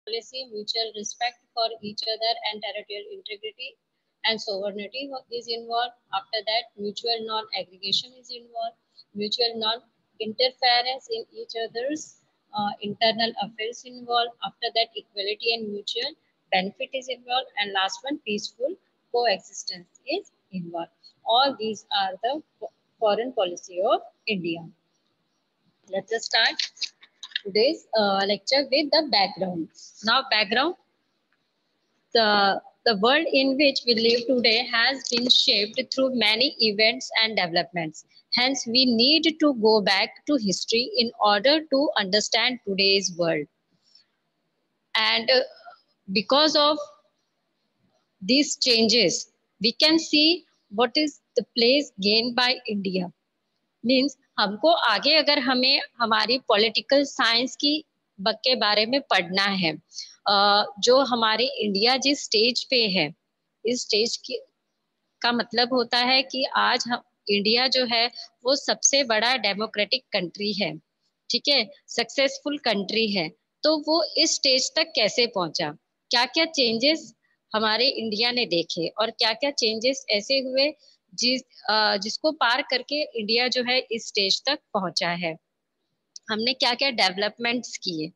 policy, mutual respect for each other and territorial integrity and sovereignty is involved. After that, mutual non-aggregation is involved, mutual non-interference in each other's internal affairs involved. After that, equality and mutual benefit is involved, and last one, peaceful coexistence is involved. All these are the foreign policy of India. Let us start today's lecture with the background. Now, background. The world in which we live today has been shaped through many events and developments. Hence, we need to go back to history in order to understand today's world. And because of these changes, we can see what is the place gained by India. Means हमको आगे अगर हमें हमारी political science की के बारे में पढ़ना है, जो हमारे इंडिया जिस स्टेज पे है, इस स्टेज की का मतलब होता है कि आज हम इंडिया जो है वो सबसे बड़ा डेमोक्रेटिक कंट्री है, ठीक है, सक्सेसफुल कंट्री है। तो वो इस स्टेज तक कैसे पहुंचा, क्या क्या चेंजेस हमारे इंडिया ने देखे और क्या क्या चेंजेस ऐसे हुए जिसको पार करके इंडिया जो है इस स्टेज तक पहुंचा है, हमने क्या क्या डेवलपमेंट्स किए।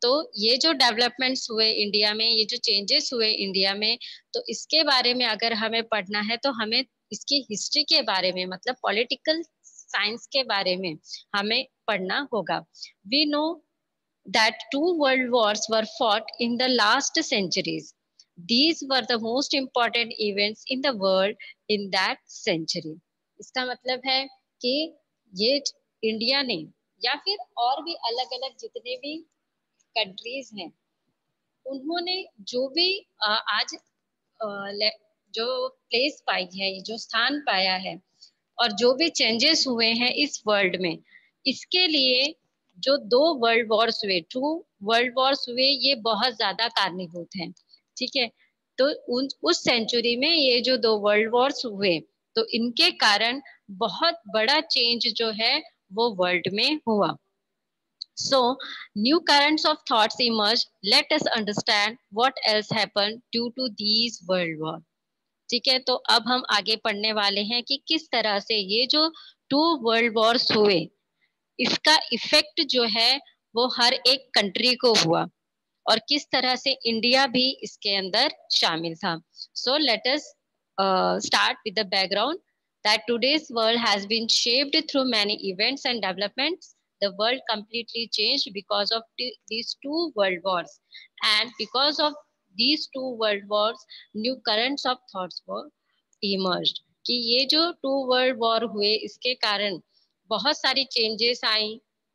तो ये जो डेवलपमेंट्स हुए इंडिया में, ये जो चेंजेस हुए इंडिया में, तो इसके बारे में अगर हमें पढ़ना है तो हमें इसकी हिस्ट्री के बारे में, मतलब पॉलिटिकल साइंस के बारे में हमें पढ़ना होगा। We know that two world wars were fought in the last centuries. These were the most important events in the world in that century. इसका मतलब है कि ये इंडिया ने या फिर और भी अलग अलग जितने भी कंट्रीज हैं, उन्होंने जो भी आज जो प्लेस पाई है, जो स्थान पाया है और जो भी चेंजेस हुए हैं इस वर्ल्ड में, इसके लिए जो दो वर्ल्ड वॉर्स हुए, टू वर्ल्ड वॉर्स हुए, ये बहुत ज्यादा कारणीभूत हैं, ठीक है। तो उस सेंचुरी में ये जो दो वर्ल्ड वॉर्स हुए, तो इनके कारण बहुत बड़ा चेंज जो है वो वर्ल्ड में हुआ। So, new currents of thoughts emerged. Let us understand what else happened due to these world war. ठीक है, तो अब हम आगे पढ़ने वाले हैं कि किस तरह से ये जो टू वर्ल्ड वॉर्स हुए, इसका इफेक्ट जो है वो हर एक कंट्री को हुआ और किस तरह से इंडिया भी इसके अंदर शामिल था। So let us start with the background that today's world has bean shaped through many events and developments. The world completely changed because of these two world wars, and because of these two world wars, new currents of thoughts were emerged. कि ये जो to world war हुए, इसके कारण बहुत सारी changes आई,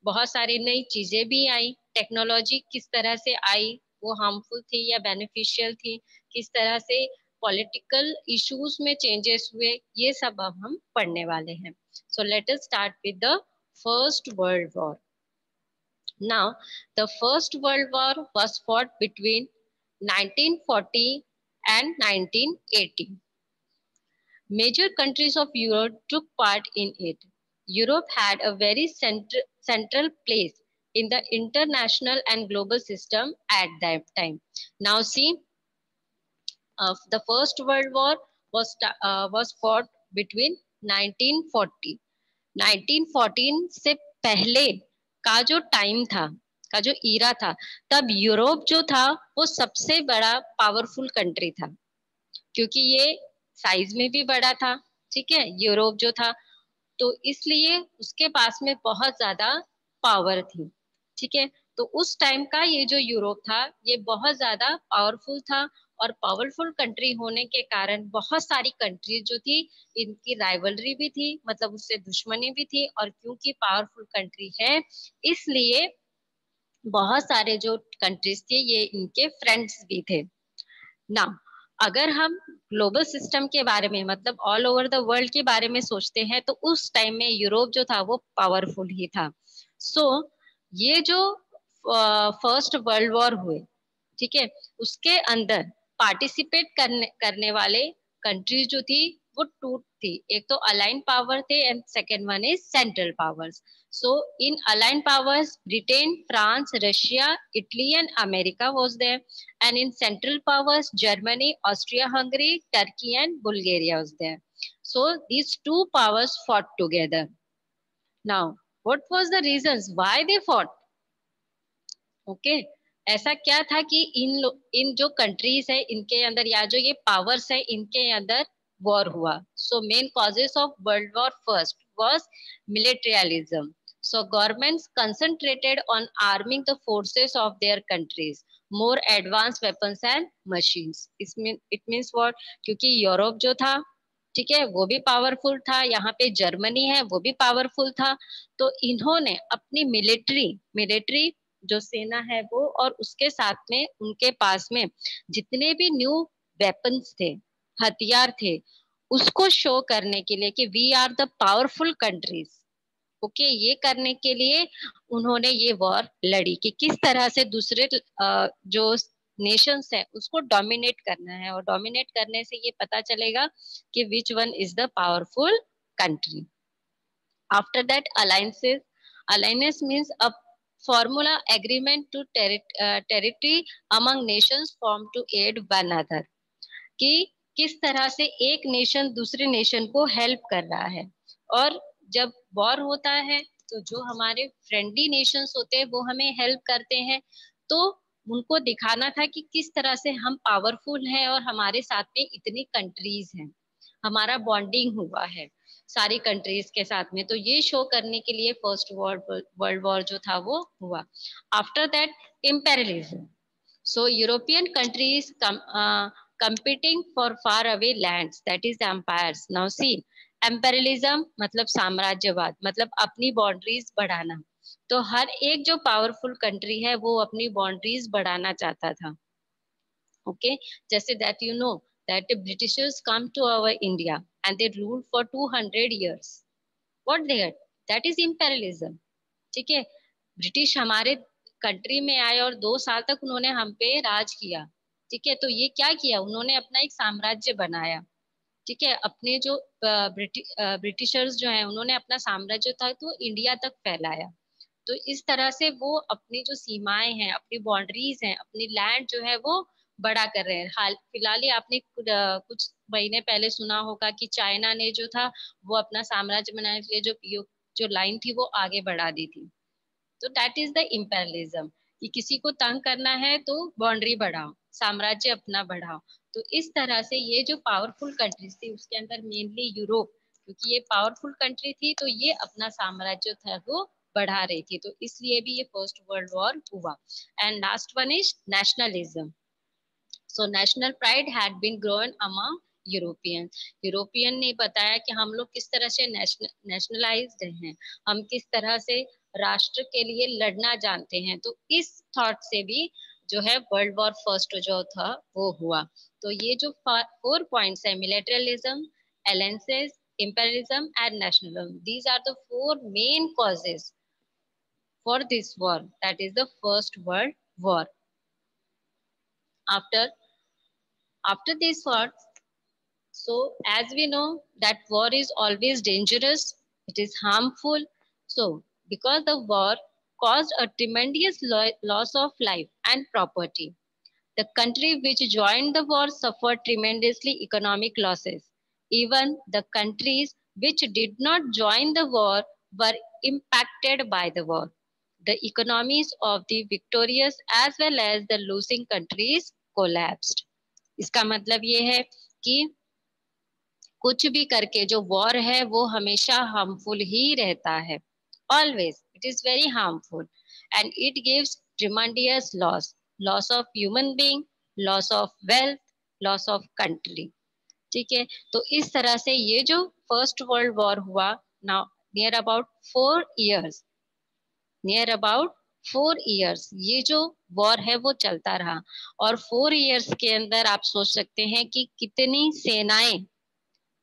बहुत सारी नई चीजें भी आई। टेक्नोलॉजी किस तरह से आई, वो हार्मफुल थी या बेनिफिशियल थी, किस तरह से पॉलिटिकल इश्यूज में चेंजेस हुए, ये सब अब हम पढ़ने वाले हैं। So let us start with the First World War. Now, the First World War was fought between 1940 and 1980. Major countries of Europe took part in it. Europe had a very central place in the international and global system at that time. Now, see, the First World War was fought between 1940. 1914 से पहले का जो time था, का जो ईरा था, तब Europe जो था वो सबसे बड़ा पावरफुल कंट्री था, क्योंकि ये साइज में भी बड़ा था, ठीक है, यूरोप जो था, तो इसलिए उसके पास में बहुत ज्यादा पावर थी, ठीक है। तो उस टाइम का ये जो यूरोप था ये बहुत ज्यादा पावरफुल था, और पावरफुल कंट्री होने के कारण बहुत सारी कंट्रीज जो थी इनकी राइवलरी भी थी, मतलब उससे दुश्मनी भी थी, और क्योंकि पावरफुल कंट्री है इसलिए बहुत सारे जो कंट्रीज थे ये इनके फ्रेंड्स भी थे ना। अगर हम ग्लोबल सिस्टम के बारे में, मतलब ऑल ओवर द वर्ल्ड के बारे में सोचते हैं, तो उस टाइम में यूरोप जो था वो पावरफुल ही था। सो ये जो फर्स्ट वर्ल्ड वॉर हुए, ठीक है, उसके अंदर पार्टिसिपेट करने वाले कंट्रीज जो थी वो टू थी, एक तो अलाइन पावर थे and second one is central powers. So in aligned powers, Britain, France, Russia, Italy and America was there. And in central powers, Germany, Austria-Hungary, Turkey and Bulgaria was there. So these two powers fought together. Now, what was the reasons why they fought? Okay ऐसा क्या था कि इन जो countries है इनके अंदर या जो ये पावर्स है इनके अंदर वॉर हुआ. So main causes of world war first was militarism. So governments concentrated on arming the forces of their countries more advance weapons and machines. It means what, क्योंकि यूरोप जो था, ठीक है, वो भी पावरफुल था, यहाँ पे जर्मनी है वो भी पावरफुल था. तो इन्होंने अपनी मिलिट्री मिलिट्री जो सेना है वो, और उसके साथ में उनके पास में जितने भी न्यू वेपन्स थे, हथियार थे, उसको शो करने के लिए कि we are the powerful countries. Okay, ये करने के लिए उन्होंने ये वॉर लड़ी कि किस तरह से दूसरे जो नेशंस है उसको डोमिनेट करना है, और डोमिनेट करने से ये पता चलेगा कि which one is the powerful country. After that, alliances. Alliance means a formula agreement to territory among nations formed to aid one another. कि किस तरह से एक नेशन दूसरे नेशन को हेल्प कर रहा है. और जब वॉर होता है तो जो हमारे फ्रेंडली नेशंस होते हैं वो हमें हेल्प करते हैं. तो उनको दिखाना था कि किस तरह से हम पावरफुल हैं और हमारे साथ में इतनी कंट्रीज हैं, हमारा बॉन्डिंग हुआ है सारी कंट्रीज के साथ में. तो ये शो करने के लिए फर्स्ट वर्ल्ड वॉर जो था वो हुआ. After that, imperialism. So European countries competing for far away lands, that is empires. Now see, imperialism मतलब साम्राज्यवाद, मतलब अपनी बाउंड्रीज बढ़ाना. तो हर एक जो पावरफुल कंट्री है वो अपनी बाउंड्रीज बढ़ाना चाहता था. Okay, जैसे that you know that the Britishers come to our India and they ruled for 200 years. What they had? That is imperialism. ठीक है, ब्रिटिश हमारे कंट्री में आए और 2 साल तक उन्होंने हम पे राज किया. ठीक है, तो ये क्या किया, उन्होंने अपना एक साम्राज्य बनाया. ठीक है, अपने जो ब्रिटिशर्स जो है उन्होंने अपना साम्राज्य था तो इंडिया तक फैलाया. तो इस तरह से वो अपनी जो सीमाएं हैं, अपनी बाउंड्रीज हैं, अपनी लैंड जो है वो बड़ा कर रहे हैं. हाल फिलहाल ही आपने कुछ महीने पहले सुना होगा कि चाइना ने जो था वो अपना साम्राज्य बनाने के लिए जो लाइन थी वो आगे बढ़ा दी थी. तो दैट इज द इम्पेरियलिज्म, कि किसी को तंग करना है तो बाउंड्री बढ़ाओ, साम्राज्य अपना बढ़ाओ. तो इस तरह से ये जो पावरफुल कंट्रीज थी उसके अंदर मेनली यूरोप, क्योंकि ये पावरफुल कंट्री थी तो ये अपना साम्राज्य था वो बढ़ा रही थी. तो इसलिए भी ये फर्स्ट वर्ल्ड वॉर हुआ. And last one is nationalism. So national pride had been grown among European. European ने बताया कि हम लोग किस तरह से नेशनलाइज्ड हैं, हम किस तरह से राष्ट्र के लिए लड़ना जानते हैं. तो इस थॉट से भी जो है वर्ल्ड वॉर फर्स्ट जो था वो हुआ. तो ये जो 4 पॉइंट्स है, militarism, alliances, imperialism and nationalism, these are the 4 main causes for this war, that is the first world war. After this war, so as we know that war is always dangerous, it is harmful. So because the war caused a tremendous loss of life and property, the country which joined the war suffered tremendously economic losses. Even the countries which did not join the war were impacted by the war. The economies of the victorious as well as the losing countries collapsed. इसका मतलब ये है कि कुछ भी करके जो war है वो हमेशा हार्मफुल ही रहता है. Always it is very harmful and it gives tremendous loss of human being, loss of wealth, loss of country. ठीक है, तो इस तरह से ये जो फर्स्ट वर्ल्ड वॉर हुआ, now near about 4 years, near about 4 years ये जो वॉर है वो चलता रहा. और 4 इयर्स के अंदर आप सोच सकते हैं कि कितनी सेनाएं,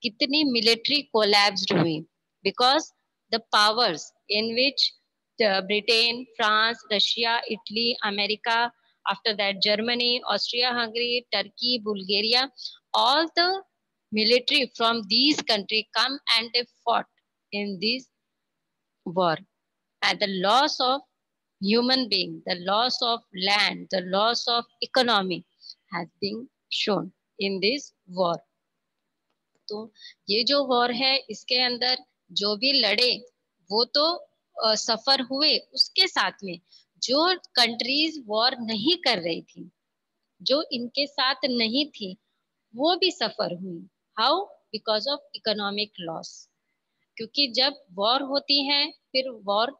कितनी मिलिट्री कोलैप्स्ड हुई, because the powers in which Britain, France, Russia, Italy, America, after that Germany, Austria, Hungary, Turkey, Bulgaria, all the military from these countries come and they fought in this war. And the loss of human being, the loss of land, the loss of economy has been shown in this war. तो ये जो war है इसके अंदर जो भी लड़े वो तो सफर हुए, उसके साथ में जो कंट्रीज वॉर नहीं कर रही थी, जो इनके साथ नहीं थी, वो भी सफर हुई. How? Because of economic loss. क्योंकि जब वॉर होती है, फिर वॉर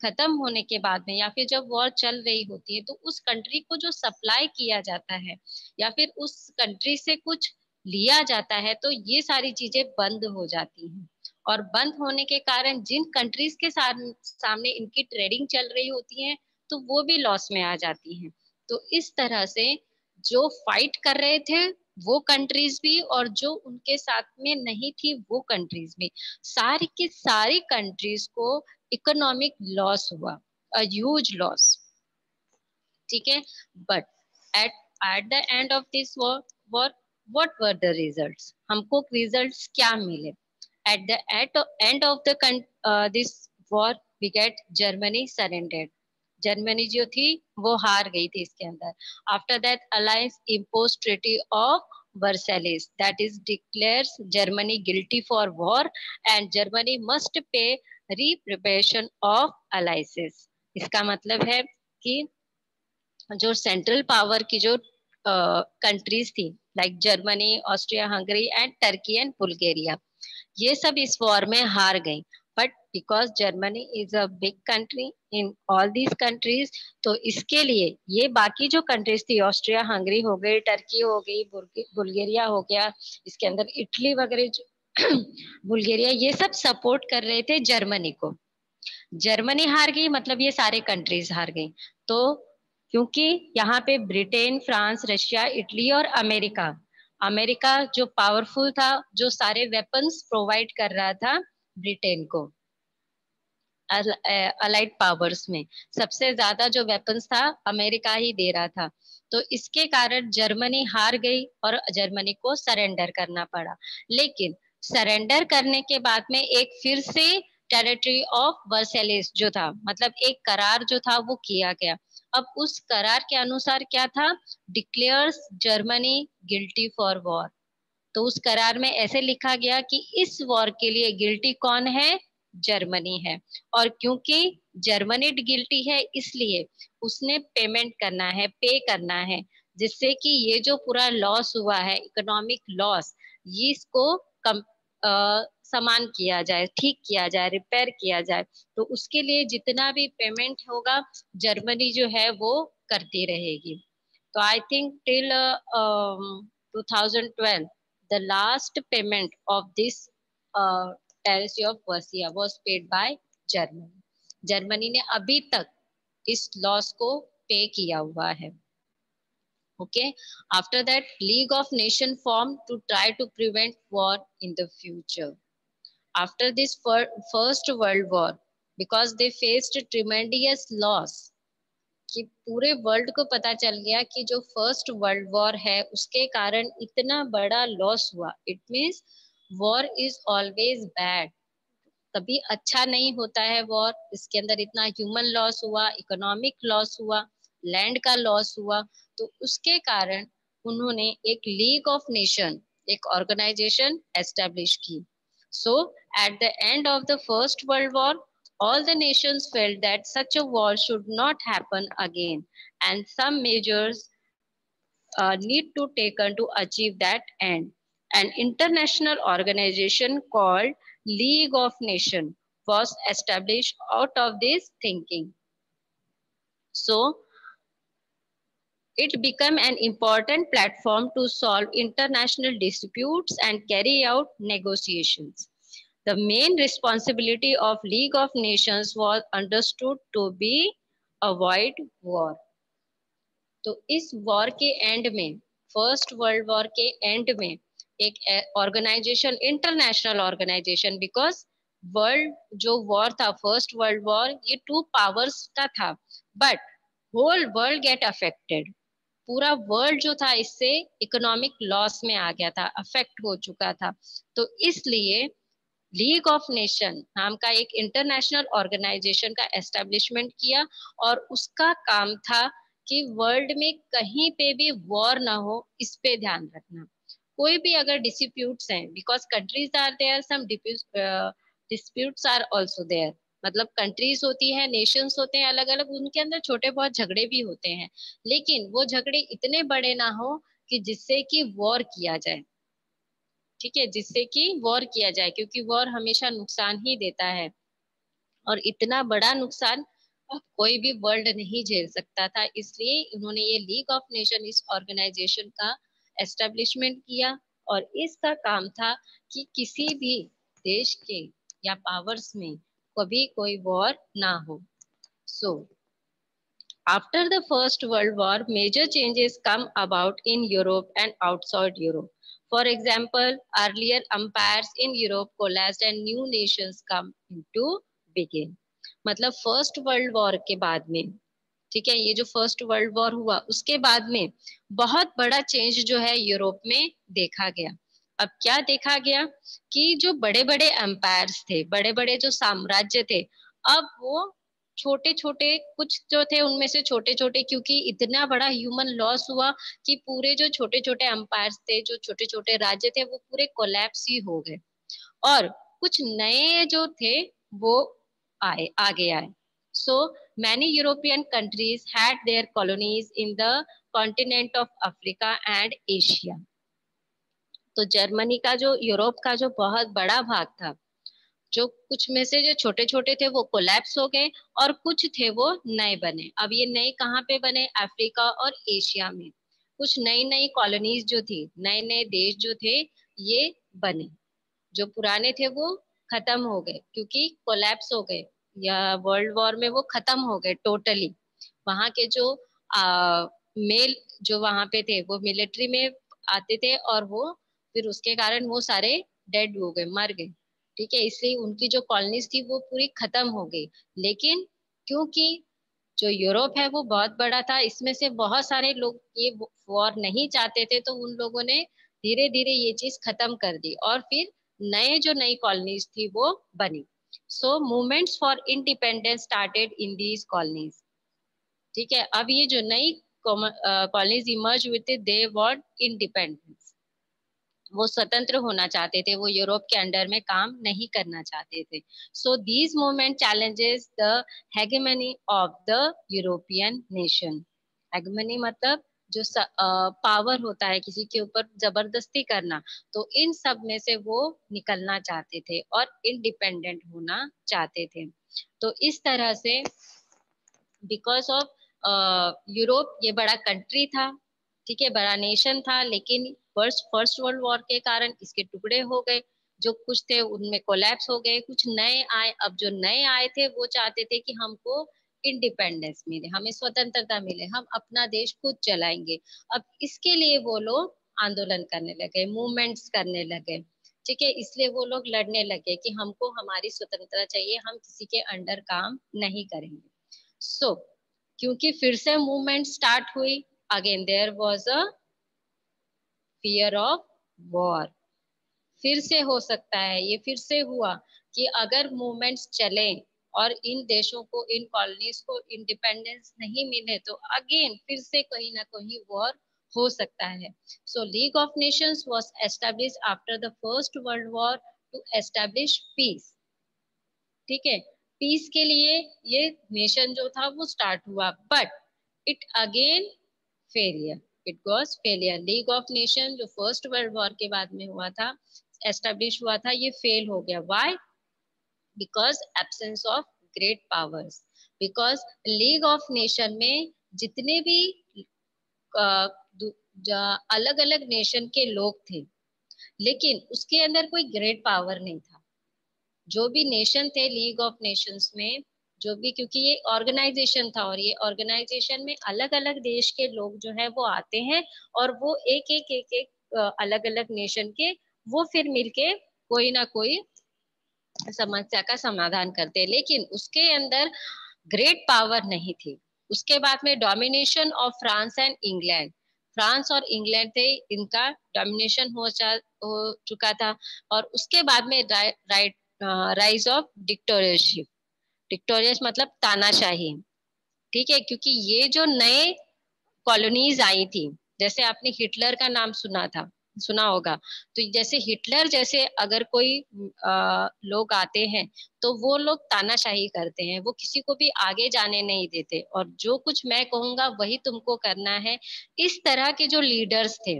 खत्म होने के बाद में या फिर जब वॉर चल रही होती है तो उस कंट्री को जो सप्लाई किया जाता है या फिर उस कंट्री से कुछ लिया जाता है, तो ये सारी चीजें बंद हो जाती हैं. और बंद होने के कारण जिन कंट्रीज के सामने इनकी ट्रेडिंग चल रही होती है तो वो भी लॉस में आ जाती हैं. तो इस तरह से जो फाइट कर रहे थे वो कंट्रीज भी और जो उनके साथ में नहीं थी वो कंट्रीज भी, सारी की सारी कंट्रीज को इकोनॉमिक लॉस हुआ, अ ह्यूज लॉस. ठीक है. But at at the end of this war, what were the results? हमको रिजल्ट्स क्या मिले? At the end of the this war we get Germany surrendered. Germany जो थी वो हार गई थी इसके अंदर. After that alliance impose treaty of Versailles, that is declares Germany guilty for war and Germany must pay reparation of allies. इसका मतलब है कि जो सेंट्रल पावर की जो कंट्रीज थी like Germany, Austria Hungary and Turkey and Bulgaria, ये सब इस वॉर में हार गई. But because Germany is a big country in all these countries, तो इसके लिए ये बाकी जो कंट्रीज थी, ऑस्ट्रिया हंगरी हो गई, टर्की हो गई, बुल्गारिया हो गया, इसके अंदर इटली वगैरह बुल्गारिया, ये सब सपोर्ट कर रहे थे जर्मनी को. जर्मनी हार गई मतलब ये सारे कंट्रीज हार गई. तो क्योंकि यहाँ पे ब्रिटेन, फ्रांस, रशिया, इटली और अमेरिका, अमेरिका जो पावरफुल था, जो सारे वेपन्स प्रोवाइड कर रहा था ब्रिटेन को, अलाइड पावर्स में सबसे ज्यादा जो वेपन्स था अमेरिका ही दे रहा था. तो इसके कारण जर्मनी हार गई और जर्मनी को सरेंडर करना पड़ा. लेकिन सरेंडर करने के बाद में एक फिर से टेरिटरी ऑफ वर्सेलिस जो था, मतलब एक करार जो था वो किया गया. अब उस करार के अनुसार क्या था? Declares Germany guilty for war. तो उस करार में ऐसे लिखा गया कि इस वॉर के लिए गिल्टी कौन है? जर्मनी है. और क्योंकि जर्मनी गिल्टी है इसलिए उसने पेमेंट करना है, पे करना है, जिससे कि ये जो पूरा लॉस हुआ है, इकोनॉमिक लॉस, ये इसको कम समान किया जाए, ठीक किया जाए, रिपेयर किया जाए. तो उसके लिए जितना भी पेमेंट होगा जर्मनी जो है वो करती रहेगी. तो I think till 2012 the last payment of this territory of Persia was paid by Germany. Germany ने अभी तक इस लॉस को पे किया हुआ है. Okay. After that, League of Nations formed to try to prevent war in the future. After this First World War, because they faced tremendous loss, कि पूरे वर्ल्ड को पता चल गया कि जो फर्स्ट वर्ल्ड वॉर है उसके कारण इतना बड़ा लॉस हुआ. It means war is always bad. कभी अच्छा नहीं होता है वॉर. इसके अंदर इतना ह्यूमन लॉस हुआ, इकोनॉमिक लॉस हुआ, लैंड का लॉस हुआ. तो उसके कारण उन्होंने एक लीग ऑफ नेशन, एक ऑर्गेनाइजेशन एस्टेब्लिश की. So at the end of the first world war, all the nations felt that such a war should not happen again, and some measures need to taken to achieve that end. An international organization called League of Nations was established out of this thinking. So it became an important platform to solve international disputes and carry out negotiations. The main responsibility of League of Nations was understood to be avoid war. तो इस war के end में, first world war के end में, एक organization, international organization, because world जो war था, first world war, ये टू पावर्स का था, but whole world get affected. पूरा वर्ल्ड जो था इससे इकोनॉमिक लॉस में आ गया था, अफेक्ट हो चुका था। तो इसलिए लीग ऑफ नेशन नाम का एक इंटरनेशनल ऑर्गेनाइजेशन का एस्टेब्लिशमेंट किया, और उसका काम था कि वर्ल्ड में कहीं पे भी वॉर ना हो, इस पे ध्यान रखना। कोई भी अगर डिस्प्यूट्स हैं, because countries are there, some disputes are also there, मतलब कंट्रीज होती है, नेशंस होते हैं अलग अलग, उनके अंदर छोटे बहुत झगड़े भी होते हैं, लेकिन वो झगड़े इतने बड़े ना हो कि जिससे कि वॉर किया जाए। ठीक है, जिससे कि वॉर किया जाए, क्योंकि वॉर हमेशा नुकसान ही देता है, और इतना बड़ा नुकसान कोई भी वर्ल्ड नहीं झेल सकता था। इसलिए उन्होंने ये लीग ऑफ नेशन, इस ऑर्गेनाइजेशन का एस्टेब्लिशमेंट किया, और इसका काम था कि किसी भी देश के या पावर्स में कभी कोई वॉर ना हो। सो after the First World War, major changes come about in Europe and outside Europe. For example, earlier empires in Europe collapsed and new nations come into being. मतलब फर्स्ट वर्ल्ड वॉर के बाद में, ठीक है, ये जो फर्स्ट वर्ल्ड वॉर हुआ उसके बाद में बहुत बड़ा चेंज जो है यूरोप में देखा गया। अब क्या देखा गया कि जो बड़े बड़े एम्पायर्स थे, बड़े बड़े जो साम्राज्य थे, अब वो छोटे छोटे कुछ जो थे उनमें से छोटे छोटे, क्योंकि इतना बड़ा ह्यूमन लॉस हुआ कि पूरे जो छोटे छोटे एम्पायर्स थे, जो छोटे छोटे राज्य थे, वो पूरे कोलैप्स ही हो गए, और कुछ नए जो थे वो आगे आए। So many European countries had there colonies in the continent of Africa and Asia. तो जर्मनी का जो, यूरोप का जो बहुत बड़ा भाग था, जो कुछ में से जो छोटे छोटे थे वो कोलैप्स हो गए, और कुछ थे वो नए बने। अब ये नए कहाँ पे बने? अफ्रीका और एशिया में कुछ नई नई कॉलोनीज जो थी, नए नए देश जो थे ये बने। जो पुराने थे वो खत्म हो गए, क्योंकि कोलैप्स हो गए, या वर्ल्ड वॉर में वो खत्म हो गए टोटली। वहां के जो मेल जो वहां पे थे वो मिलिट्री में आते थे, और वो फिर उसके कारण वो सारे डेड हो गए, मर गए। ठीक है, इसलिए उनकी जो कॉलोनीज थी वो पूरी खत्म हो गई। लेकिन क्योंकि जो यूरोप है वो बहुत बड़ा था, इसमें से बहुत सारे लोग ये वॉर नहीं चाहते थे, तो उन लोगों ने धीरे धीरे ये चीज खत्म कर दी, और फिर नए जो नई कॉलोनीज थी वो बनी। So movements for independence started in these colonies. ठीक है, अब ये जो नई colonies emerge with, they want independence, वो स्वतंत्र होना चाहते थे, वो यूरोप के अंडर में काम नहीं करना चाहते थे। So these movement challenges the hegemony of the European nation. Hegemony मतलब जो पावर होता है किसी के ऊपर जबरदस्ती करना, तो इन सब में से वो निकलना चाहते थे और इंडिपेंडेंट होना चाहते थे। तो इस तरह से बिकॉज ऑफ यूरोप ये बड़ा कंट्री था, ठीक है, बड़ा नेशन था, लेकिन फर्स्ट वर्ल्ड वॉर के कारण इसके टुकड़े हो गए। जो कुछ थे उनमें कोलैप्स हो गए, कुछ नए आए। अब जो नए आए थे वो चाहते थे कि हमको इंडिपेंडेंस मिले, हमें स्वतंत्रता मिले, हम अपना देश खुद चलाएंगे। अब इसके लिए वो लोग आंदोलन करने लगे, मूवमेंट्स करने लगे। ठीक है, इसलिए वो लोग लड़ने लगे कि हमको हमारी स्वतंत्रता चाहिए, हम किसी के अंडर काम नहीं करेंगे। सो क्योंकि फिर से मूवमेंट स्टार्ट हुई, again there was a fear of war. फिर से हो सकता है, ये फिर से हुआ कि अगर मूवमेंट्स चले और इन देशों को, इन कॉलोनीज को इंडिपेंडेंस नहीं मिले, तो अगेन फिर से कहीं ना कहीं वॉर हो सकता है। So league of nations was established after the first world war to establish peace. ठीक है, पीस के लिए ये नेशन जो था वो स्टार्ट हुआ, but it again failure, it was failure. League of nation जो फर्स्ट वर्ल्ड वॉर के बाद में हुआ था, एस्टेब्लिश हुआ था, ये फेल हो गया। Why? Because absence of great powers. Because league of nation में जितने भी अलग अलग नेशन के लोग थे, लेकिन उसके अंदर कोई ग्रेट पावर नहीं था। जो भी नेशन थे लीग ऑफ नेशंस में, जो भी, क्योंकि ये ऑर्गेनाइजेशन था, और ये ऑर्गेनाइजेशन में अलग अलग देश के लोग जो है वो आते हैं, और वो एक अलग अलग नेशन के वो फिर मिलके कोई ना कोई समस्या का समाधान करते हैं, लेकिन उसके अंदर ग्रेट पावर नहीं थी। उसके बाद में domination of France and England, France और इंग्लैंड थे, इनका डोमिनेशन हो चुका था। और उसके बाद में राइज ऑफ डिक्टोरियरशिप, डिक्टोरियस मतलब तानाशाही, ठीक है, क्योंकि ये जो नए कॉलोनीज आई थी, जैसे आपने हिटलर का नाम सुना होगा, तो जैसे हिटलर जैसे अगर कोई लोग आते हैं तो वो लोग तानाशाही करते हैं, वो किसी को भी आगे जाने नहीं देते, और जो कुछ मैं कहूंगा वही तुमको करना है। इस तरह के जो लीडर्स थे,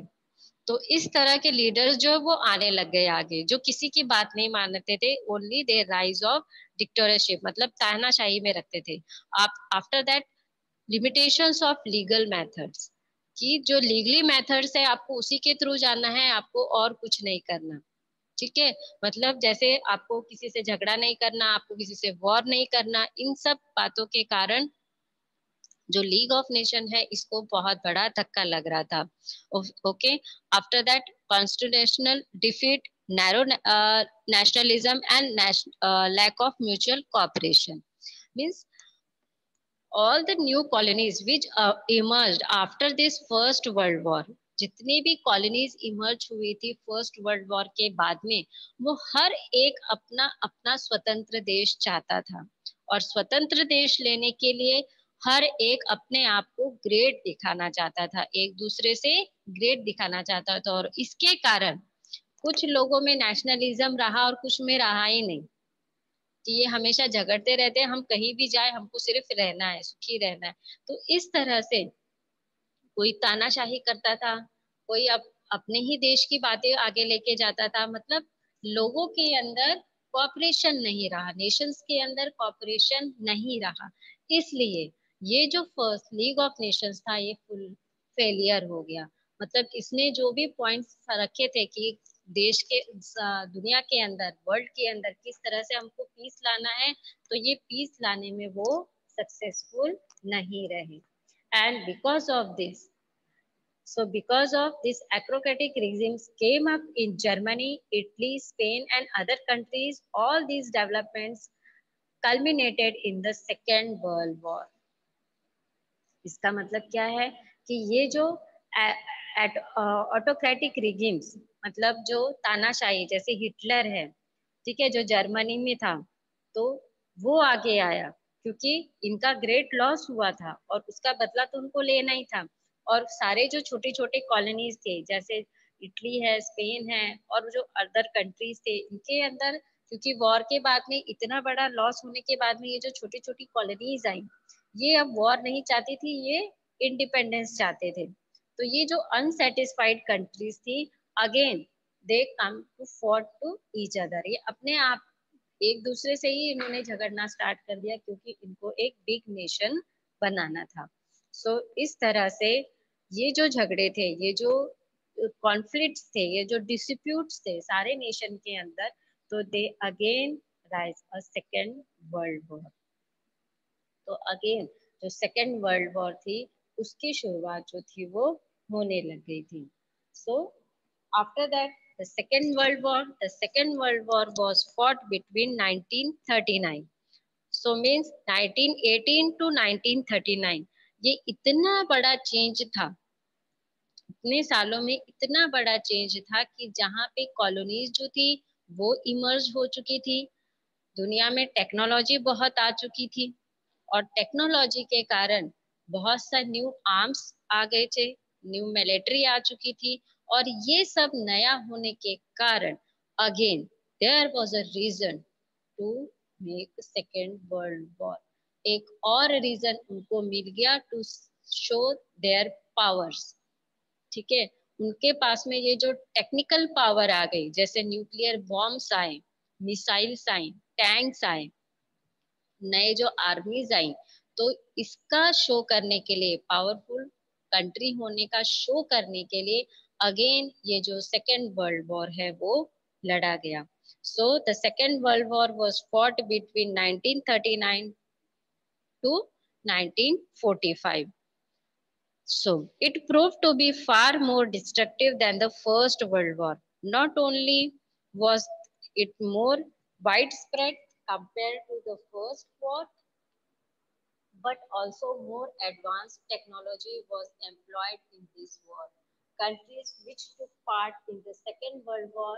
तो इस तरह के लीडर्स जो वो आने लग गए आगे, जो किसी की बात नहीं मानते थे, only they rise of dictatorship, मतलब तानाशाही में रखते थे। आप after that limitations of legal methods, कि जो लीगली मेथड्स है आपको उसी के थ्रू जाना है, आपको और कुछ नहीं करना, ठीक है। मतलब जैसे आपको किसी से झगड़ा नहीं करना, आपको किसी से वॉर नहीं करना, इन सब बातों के कारण जो लीग ऑफ नेशन है इसको बहुत बड़ा धक्का लग रहा था। Okay, after that constitutional defeat, narrow nationalism and lack of mutual cooperation, means all the new colonies which emerged after this first world war, जितनी भी कॉलोनीज इमर्ज हुई थी फर्स्ट वर्ल्ड वॉर के बाद में, वो हर एक अपना अपना स्वतंत्र देश चाहता था, और स्वतंत्र देश लेने के लिए हर एक अपने आप को ग्रेट दिखाना चाहता था, एक दूसरे से ग्रेट दिखाना चाहता था। और इसके कारण कुछ लोगों में नेशनलिज्म रहा और कुछ में रहा ही नहीं, कि ये हमेशा झगड़ते रहते हैं, हम कहीं भी जाए हमको सिर्फ रहना है, सुखी रहना है। तो इस तरह से कोई तानाशाही करता था, कोई अपने ही देश की बातें आगे लेके जाता था, मतलब लोगों के अंदर कॉपरेशन नहीं रहा, नेशंस के अंदर कॉपरेशन नहीं रहा। इसलिए ये जो फर्स्ट लीग ऑफ नेशंस था ये फुल फेलियर हो गया। मतलब इसने जो भी पॉइंट्स रखे थे कि देश के दुनिया के अंदर, वर्ल्ड के अंदर किस तरह से हमको पीस लाना है, तो ये पीस लाने में वो सक्सेसफुल नहीं रहे। And because of this, so because of this acrocratic regimes came up in Germany, Italy, Spain and other countries, all these developments culminated in the Second World War. इसका मतलब क्या है कि ये जो ऑटोक्रेटिक रिजिम्स, मतलब जो तानाशाही, जैसे हिटलर है, ठीक है, जो जर्मनी में था, तो वो आगे आया क्योंकि इनका ग्रेट लॉस हुआ था और उसका बदला तो उनको लेना ही था। और सारे जो छोटे छोटे कॉलोनीज थे, जैसे इटली है, स्पेन है और जो अदर कंट्रीज थे, इनके अंदर क्योंकि वॉर के बाद में इतना बड़ा लॉस होने के बाद में ये जो छोटी छोटी कॉलोनीज आई, ये अब वॉर नहीं चाहती थी, ये इंडिपेंडेंस चाहते थे। तो ये जो अनसेटिस्फाइड कंट्रीज थी, again they come to fought to each other, ये अपने आप एक दूसरे से ही इन्होंने झगड़ना स्टार्ट कर दिया क्योंकि इनको एक बिग नेशन बनाना था। सो इस तरह से ये जो झगड़े थे, ये जो कॉन्फ्लिक्ट्स थे, ये जो डिस्प्यूट्स थे सारे नेशन के अंदर, तो they again rise a second world war. तो अगेन जो सेकेंड वर्ल्ड वॉर थी उसकी शुरुआत जो थी वो होने लग गई थी। So after that the second world war was fought between 1939, so means 1918 to 1939। ये इतना बड़ा चेंज था, इतने सालों में इतना बड़ा चेंज था कि जहाँ पे कॉलोनीज जो थी वो इमर्ज हो चुकी थी, दुनिया में टेक्नोलॉजी बहुत आ चुकी थी, और टेक्नोलॉजी के कारण बहुत सा न्यू आर्म्स आ गए थे, न्यू मिलिट्री आ चुकी थी। और ये सब नया होने के कारण again there was a reason to make second world war. एक और रीजन उनको मिल गया टू शो देयर पावर्स, ठीक है। उनके पास में ये जो टेक्निकल पावर आ गई, जैसे न्यूक्लियर बॉम्ब्स आए, मिसाइल्स आए, टैंक्स आए, नए जो आर्मीज आई, तो इसका शो करने के लिए, पावरफुल कंट्री होने का शो करने के लिए अगेन ये जो सेकेंड वर्ल्ड वॉर है वो लड़ा गया। So the second world war was fought between 1939 to 1945। So it proved to be far more destructive than the First World War. Not only was it more widespread compared to the First War, but also more advanced technology was employed in this war। countries which took part in the Second World War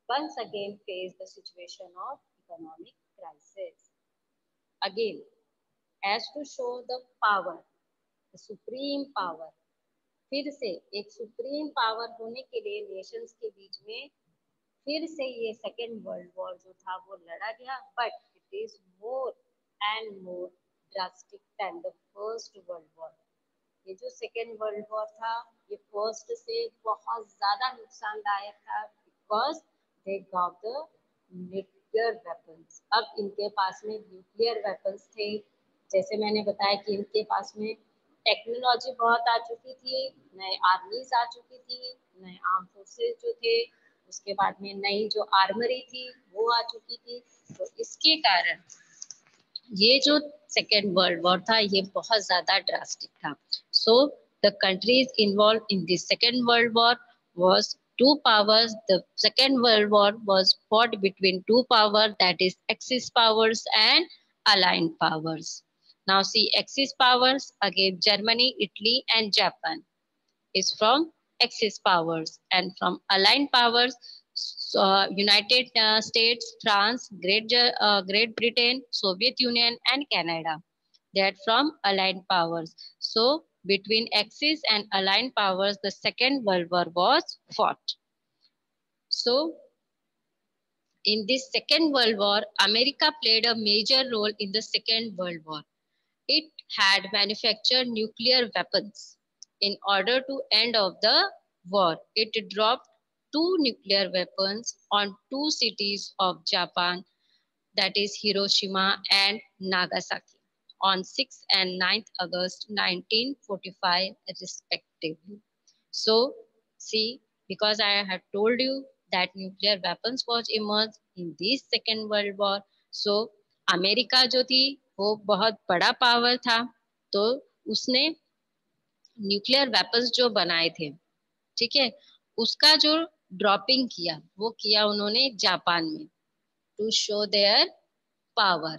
once again faced the situation of economic crisis. Again, as to show the power, the supreme power, फिर से एक supreme power होने के लिए Nations के बीच में फिर से ये सेकेंड वर्ल्ड वॉर जो था वो लड़ा गया, but it is more and more drastic than the first world war. ये जो सेकेंड वर्ल्ड वॉर था ये फर्स्ट से बहुत ज्यादा नुकसानदायक था, because they got the nuclear weapons. अब इनके पास में न्यूक्लियर वेपन्स थे, जैसे मैंने बताया कि इनके पास में टेक्नोलॉजी बहुत आ चुकी थी, नए आर्मीज आ चुकी थी, नए आर्म फोर्सेस जो थे, उसके बाद में नई जो आर्मरी थी वो आ चुकी थी। तो इसके कारण ये जो सेकेंड वर्ल्ड वॉर था ये बहुत ज्यादा ड्रास्टिक था। So the countries involve in this second world war was two powers. The second world war was fought between two powers, that is axis powers and aligned powers. Now see axis powers again, Germany, Italy and Japan is from axis powers, and from aligned powers, United States, France, Great Britain, Soviet Union and Canada. They are from aligned powers. So between axis and aligned powers, the Second World War was fought. So in this Second World War, America played a major role in the Second World War. It had manufactured nuclear weapons. In order to end of the war, it dropped two nuclear weapons on two cities of Japan, that is Hiroshima and Nagasaki, on 6th and 9th August 1945 respectively. So see, because I had told you that nuclear weapons was emerged in this Second World War, so America जो थी वो बहुत बड़ा power था, तो उसने nuclear weapons जो बनाए थे, ठीक है, उसका जो ड्रॉपिंग किया वो किया उन्होंने जापान में, टू शो देयर पावर।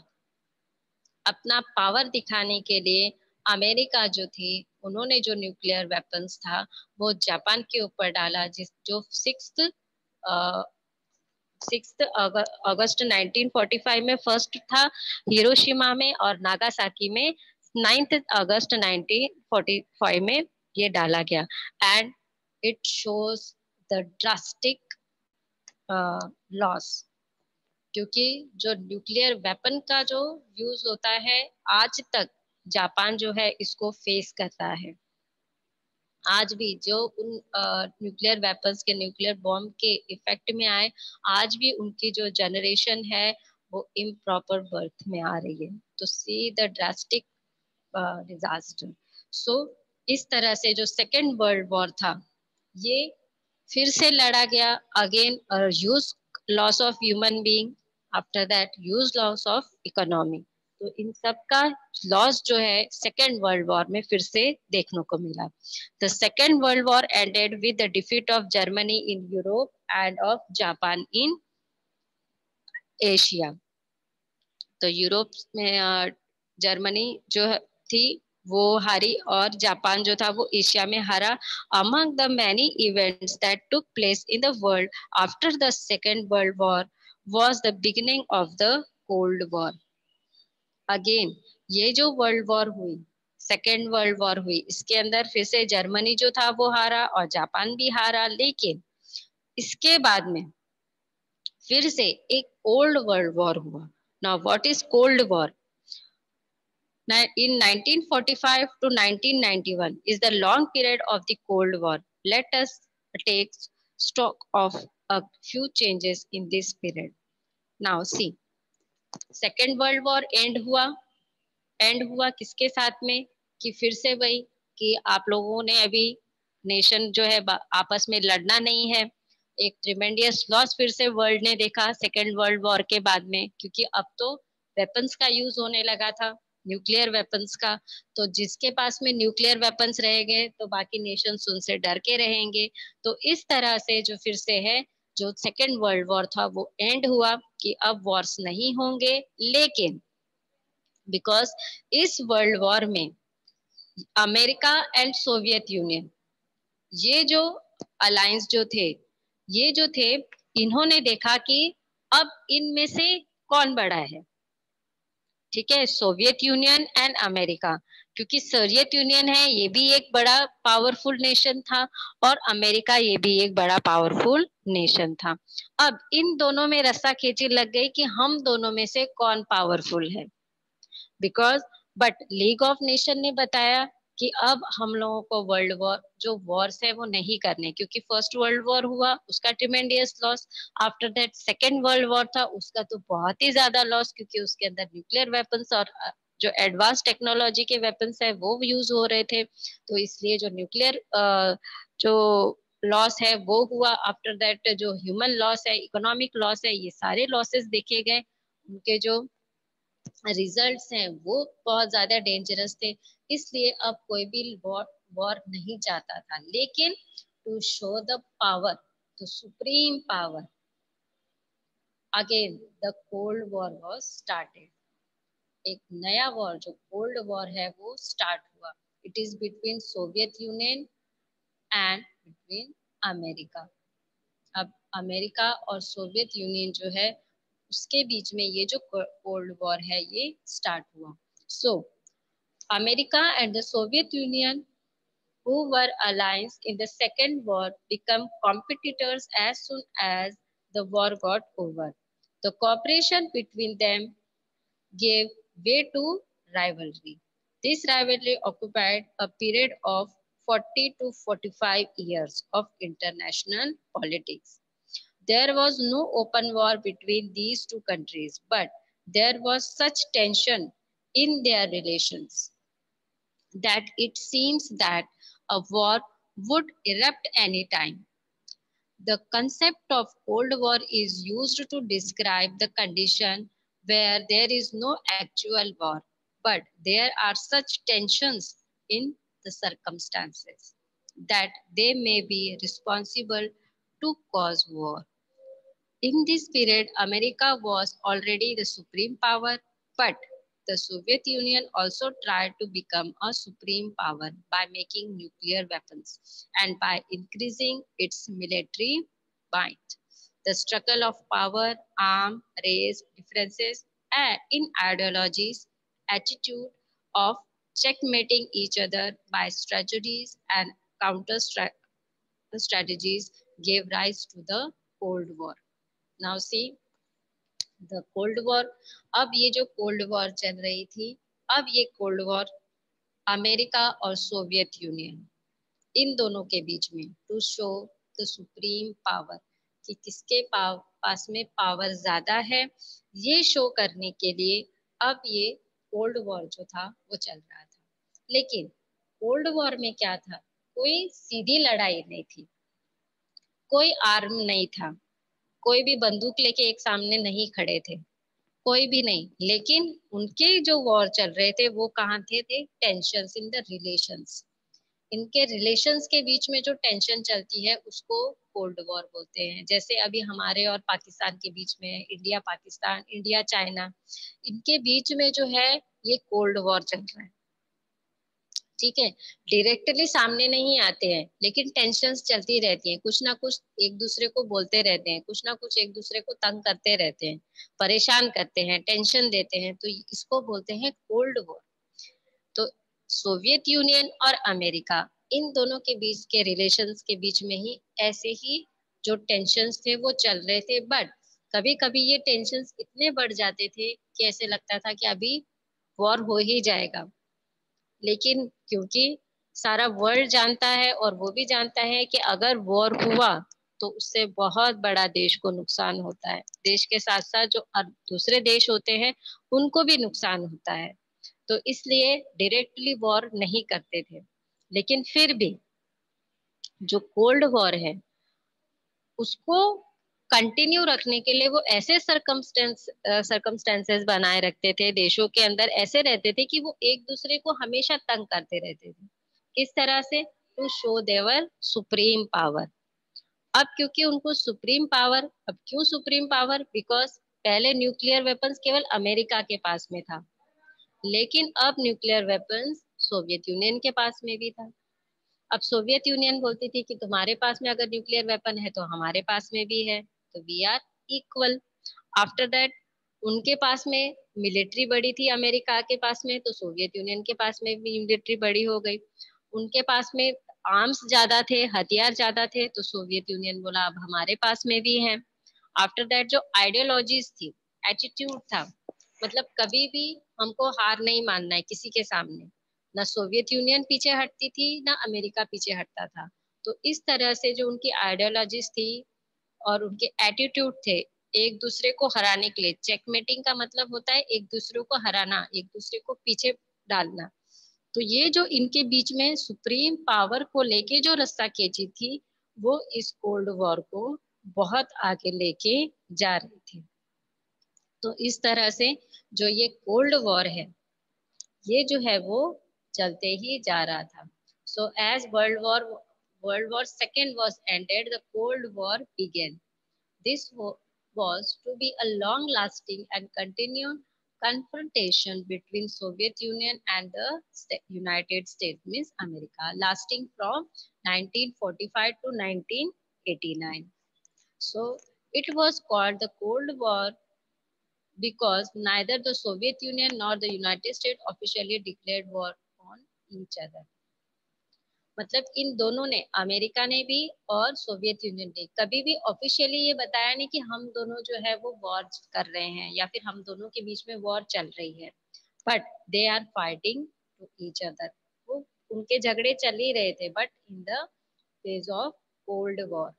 अपना पावर दिखाने के लिए अमेरिका जो थी उन्होंने जो न्यूक्लियर वेपन्स था वो जापान के ऊपर डाला, जिस जो 6 अगस्त 1945 में फर्स्ट था हिरोशिमा में, और नागासाकी में 9 अगस्त 1945 में ये डाला गया। And it shows the drastic loss, क्योंकि जो न्यूक्लियर वेपन का जो यूज होता है आज तक जापान जो है इसको फेस करता है। आज भी जो उन न्यूक्लियर वेपन्स के, न्यूक्लियर बॉम्ब के इफेक्ट में आए, आज भी उनकी जो जनरेशन है वो इम्प्रॉपर बर्थ में आ रही है। तो सी द ड्रास्टिक डिजास्टर। सो इस तरह से जो सेकेंड वर्ल्ड वॉर था ये फिर से लड़ा गया, again huge loss of human being, after that huge loss of economy. तो इन सब का लॉस जो है सेकेंड वर्ल्ड वॉर में फिर से देखने को मिला। The second world war ended with the defeat of Germany in Europe end of Japan in Asia. तो यूरोप में जर्मनी जो थी वो हारी और जापान जो था वो एशिया में हारा। Among the many events that took place in the world after the second world war was the beginning of the cold war. Again ये जो वर्ल्ड वॉर हुई, सेकेंड वर्ल्ड वॉर हुई, इसके अंदर फिर से जर्मनी जो था वो हारा और जापान भी हारा, लेकिन इसके बाद में फिर से एक ओल्ड वर्ल्ड वॉर हुआ। Now what is cold war? In 1945 to 1991 is the long period of the Cold War. Let us take stock of a few changes in this period. Now see, Second World War end हुआ किसके साथ में? कि फिर से वही कि आप लोगों ने अभी नेशन जो है आपस में लड़ना नहीं है। एक ट्रिमेंडियस लॉस फिर से वर्ल्ड ने देखा सेकेंड वर्ल्ड वॉर के बाद में, क्योंकि अब तो वेपन्स का यूज होने लगा था, न्यूक्लियर वेपन्स का। तो जिसके पास में न्यूक्लियर वेपन्स रहेंगे तो बाकी नेशंस उनसे डर के रहेंगे। तो इस तरह से जो फिर से है जो सेकेंड वर्ल्ड वॉर था वो एंड हुआ कि अब वॉर्स नहीं होंगे। लेकिन बिकॉज इस वर्ल्ड वॉर में अमेरिका एंड सोवियत यूनियन, ये जो अलायंस जो थे, ये जो थे, इन्होंने देखा कि अब इनमें से कौन बड़ा है। ठीक है, सोवियत यूनियन एंड अमेरिका, क्योंकि सोवियत यूनियन है ये भी एक बड़ा पावरफुल नेशन था और अमेरिका ये भी एक बड़ा पावरफुल नेशन था। अब इन दोनों में रस्सा खींची लग गई कि हम दोनों में से कौन पावरफुल है। Because but league of nation ने बताया कि अब हम लोगों को वर्ल्ड वॉर जो वॉर्स है वो नहीं करने, क्योंकि फर्स्ट वर्ल्ड वॉर हुआ उसका tremendous loss, after that second world war था उसका तो बहुत ही ज्यादा लॉस, क्योंकि उसके अंदर न्यूक्लियर वेपन्स और जो एडवांस टेक्नोलॉजी के वेपन्स है वो यूज हो रहे थे। तो इसलिए जो न्यूक्लियर जो लॉस है वो हुआ। आफ्टर दैट जो ह्यूमन लॉस है, इकोनॉमिक लॉस है, ये सारे लॉसेस देखे गए। उनके जो रिजल्ट्स हैं वो बहुत ज्यादा डेंजरस थे। इसलिए अब कोई भी वॉर नहीं चाहता था। लेकिन to show the power, the supreme power, again the cold war was started. एक नया वॉर जो कोल्ड वॉर है वो स्टार्ट हुआ। It is between Soviet union and between America. अब अमेरिका और सोवियत यूनियन जो है उसके बीच में ये जो कोल्ड वॉर है ये स्टार्ट हुआ। सो America and the Soviet Union, who were allies in the Second War, became competitors as soon as the war got over. The cooperation between them gave way to rivalry. This rivalry occupied a period of 40 to 45 years of international politics. There was no open war between these two countries, but there was such tension in their relations that it seems that a war would erupt any time. The concept of Cold War is used to describe the condition where there is no actual war, but there are such tensions in the circumstances that they may be responsible to cause war. In this period, America was already the supreme power, but the Soviet Union also tried to become a supreme power by making nuclear weapons and by increasing its military might. The struggle of power, arm, race, differences in ideologies, attitude of checkmating each other by strategies and counter strategies gave rise to the Cold War. Now see the cold war. अब ये जो cold war चल रही थी, अब ये cold war America और Soviet Union इन दोनों के बीच में, to show the supreme power, कि किसके पास में पावर ज्यादा है, ये शो करने के लिए अब ये कोल्ड वॉर जो था वो चल रहा था। लेकिन कोल्ड वॉर में क्या था, कोई सीधी लड़ाई नहीं थी, कोई आर्म नहीं था, कोई भी बंदूक लेके एक सामने नहीं खड़े थे, कोई भी नहीं। लेकिन उनके जो वॉर चल रहे थे वो कहाँ थे टेंशंस इन द रिलेशंस। इनके रिलेशंस के बीच में जो टेंशन चलती है उसको कोल्ड वॉर बोलते हैं। जैसे अभी हमारे और पाकिस्तान के बीच में है, इंडिया पाकिस्तान, इंडिया चाइना, इनके बीच में जो है ये कोल्ड वॉर चल रहा है। ठीक है, डायरेक्टली सामने नहीं आते हैं लेकिन टेंशन्स चलती रहती हैं, कुछ ना कुछ एक दूसरे को बोलते रहते हैं, कुछ ना कुछ एक दूसरे को तंग करते रहते हैं, परेशान करते हैं, टेंशन देते हैं, तो इसको बोलते हैं कोल्ड वॉर। तो सोवियत यूनियन और अमेरिका इन दोनों के बीच के रिलेशंस के बीच में ही ऐसे ही जो टेंशन्स थे वो चल रहे थे। बट कभी कभी ये टेंशन्स इतने बढ़ जाते थे कि ऐसे लगता था कि अभी वॉर हो ही जाएगा। लेकिन क्योंकि सारा वर्ल्ड जानता है और वो भी जानता है कि अगर वॉर हुआ तो उससे बहुत बड़ा देश को नुकसान होता है, देश के साथ साथ जो दूसरे देश होते हैं उनको भी नुकसान होता है, तो इसलिए डायरेक्टली वॉर नहीं करते थे। लेकिन फिर भी जो कोल्ड वॉर है उसको कंटिन्यू रखने के लिए वो ऐसे सरकमस्टेंसेस बनाए रखते थे, देशों के अंदर ऐसे रहते थे कि वो एक दूसरे को हमेशा तंग करते रहते थे। किस तरह से, to show their supreme power. अब क्योंकि उनको सुप्रीम पावर, अब क्यों सुप्रीम पावर, बिकॉज पहले न्यूक्लियर वेपन्स केवल अमेरिका के पास में था, लेकिन अब न्यूक्लियर वेपन्स सोवियत यूनियन के पास में भी था। अब सोवियत यूनियन बोलती थी कि तुम्हारे पास में अगर न्यूक्लियर वेपन है तो हमारे पास में भी है, तो we are equal. After that उनके पास में मिलिट्री बड़ी थी, अमेरिका के पास में, तो सोवियत यूनियन के पास में भी मिलिट्री बड़ी हो गई। उनके पास में आर्म्स ज्यादा थे, हथियार ज्यादा थे, तो सोवियत यूनियन बोला अब हमारे पास में भी है। आफ्टर दैट जो आइडियोलॉजीज थी, एटीट्यूड था, मतलब कभी भी हमको हार नहीं मानना है किसी के सामने, ना सोवियत यूनियन पीछे हटती थी ना अमेरिका पीछे हटता था। तो इस तरह से जो उनकी आइडियोलॉजीज थी और उनके एटीट्यूड थे, एक दूसरे को हराने के लिए, चेकमेटिंग का मतलब होता है एक दूसरे को हराना, एक दूसरे को पीछे डालना। तो ये जो इनके बीच में सुप्रीम पावर को लेके जो रस्सा खींची थी, वो इस कोल्ड वॉर को बहुत आगे लेके जा रही थी। तो इस तरह से जो ये कोल्ड वॉर है, ये जो है वो चलते ही जा रहा था। So as world war second was ended, the cold war began. This was to be a long-lasting and continued confrontation between Soviet Union and the United States, means America, lasting from 1945 to 1989. So it was called the Cold War because neither the Soviet Union nor the United States officially declared war on each other. मतलब इन दोनों ने, America ने भी और Soviet union ने, कभी भी officially ये बताया नहीं कि हम दोनों जो है वो वॉर कर रहे हैं या फिर हम दोनों के बीच में वॉर चल रही है। But they are fighting to each other. वो उनके झगड़े चल ही रहे थे, but in the phase of cold war,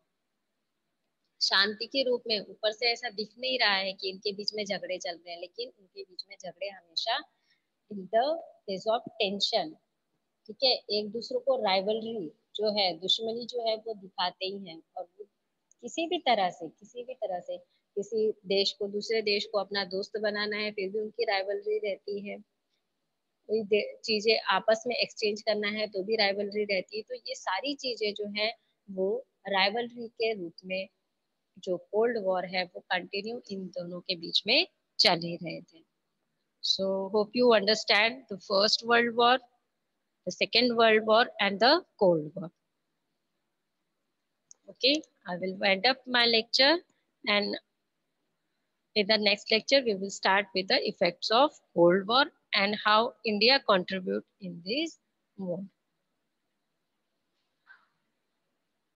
शांति के रूप में। ऊपर से ऐसा दिख नहीं रहा है कि इनके बीच में झगड़े चल रहे हैं, लेकिन उनके बीच में झगड़े हमेशा इन द फेज ऑफ टेंशन। ठीक है, एक दूसरे को राइवलरी जो है, दुश्मनी जो है वो दिखाते ही हैं। और वो किसी भी तरह से किसी देश को, दूसरे देश को अपना दोस्त बनाना है, फिर भी उनकी राइवलरी रहती है। कोई चीजें आपस में एक्सचेंज करना है तो भी राइवलरी रहती है। तो ये सारी चीजें जो है वो राइवलरी के रूप में जो कोल्ड वॉर है वो कंटिन्यू इन दोनों के बीच में चल ही रहे थे। So hope you understand the first world war, the Second World War, and the Cold War. Okay, I will wind up my lecture, and in the next lecture we will start with the effects of Cold War and how India contribute in this war.